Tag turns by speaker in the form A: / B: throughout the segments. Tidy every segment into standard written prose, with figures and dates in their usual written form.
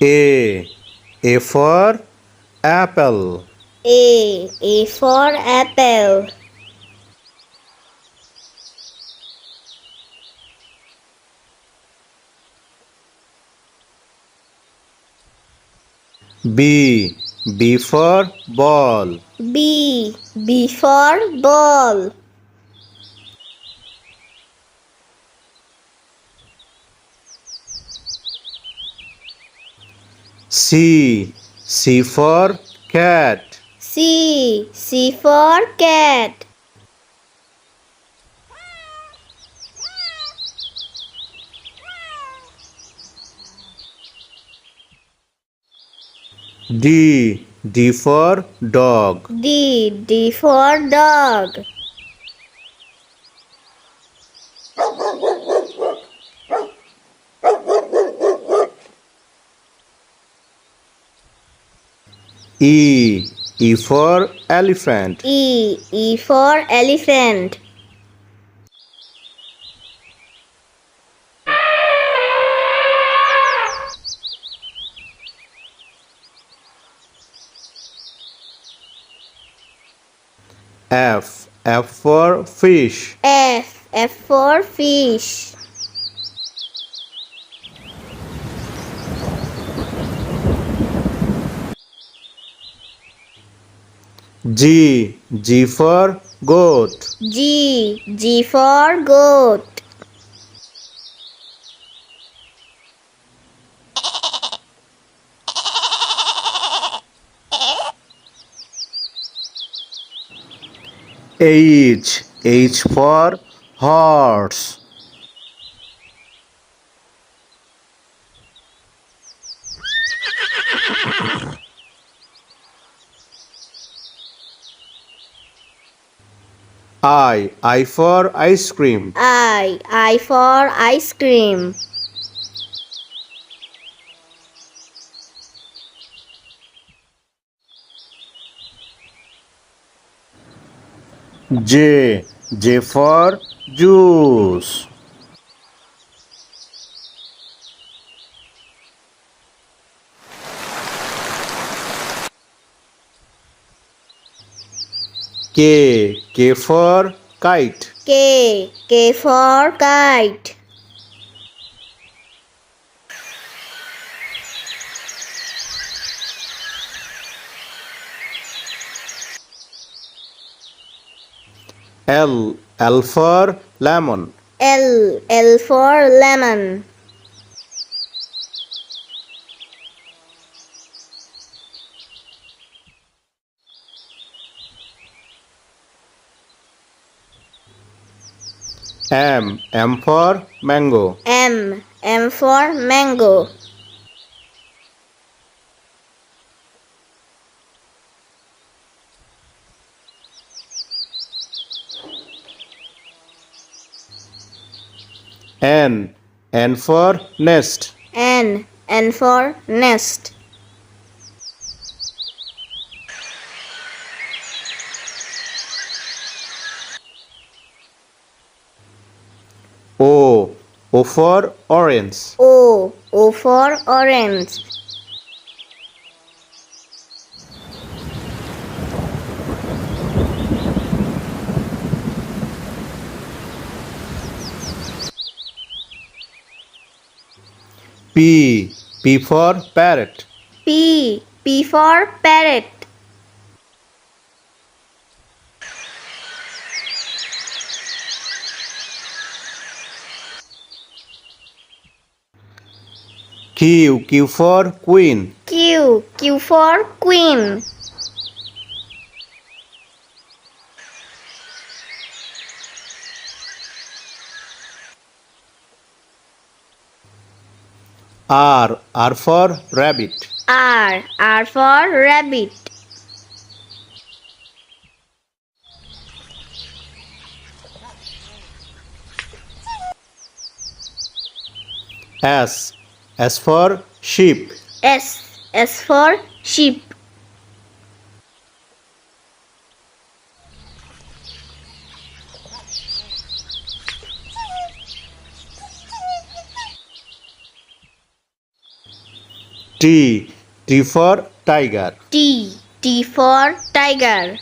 A: A. A for apple.
B: A for apple.
A: B. B for ball.
B: B for ball.
A: C. C for cat.
B: C for cat.
A: D. D for dog.
B: D for dog.
A: E. E for elephant.
B: E for elephant.
A: F. F for fish.
B: F for fish.
A: G. G for goat.
B: G for goat.
A: H. H for horse. I for ice cream.
B: I for ice cream.
A: J. J for juice. K. K for kite.
B: K for kite.
A: L. L for lemon.
B: L for lemon.
A: M. M for mango.
B: M for mango.
A: N. N for nest.
B: N for nest.
A: O. O for orange.
B: O for orange.
A: P. P for parrot.
B: P for parrot.
A: Q. Q for queen.
B: Q for queen.
A: R. R for rabbit.
B: R for rabbit.
A: S. S for sheep.
B: S for sheep.
A: T. T for tiger.
B: T. T for tiger.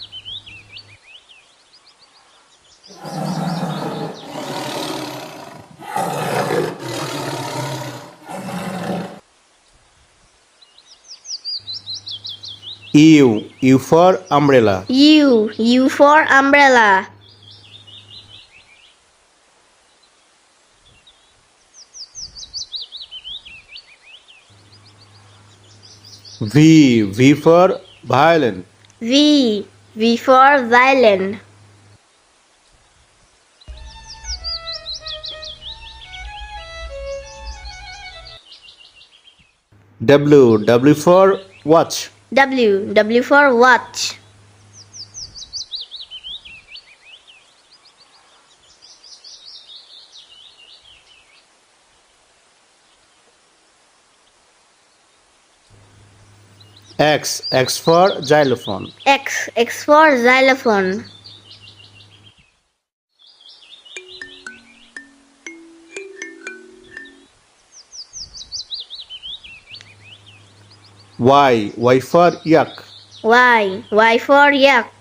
A: U. U for umbrella.
B: U. U for umbrella.
A: V. V for violin.
B: V. V for violin.
A: W. W for watch.
B: W. W for watch.
A: X. X for xylophone.
B: X. X for xylophone.
A: Y. Y for yak.
B: Y. Y for yak.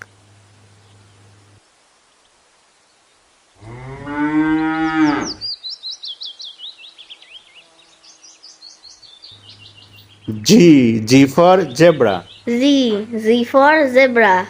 A: G. G for zebra.
B: Z. Z for zebra.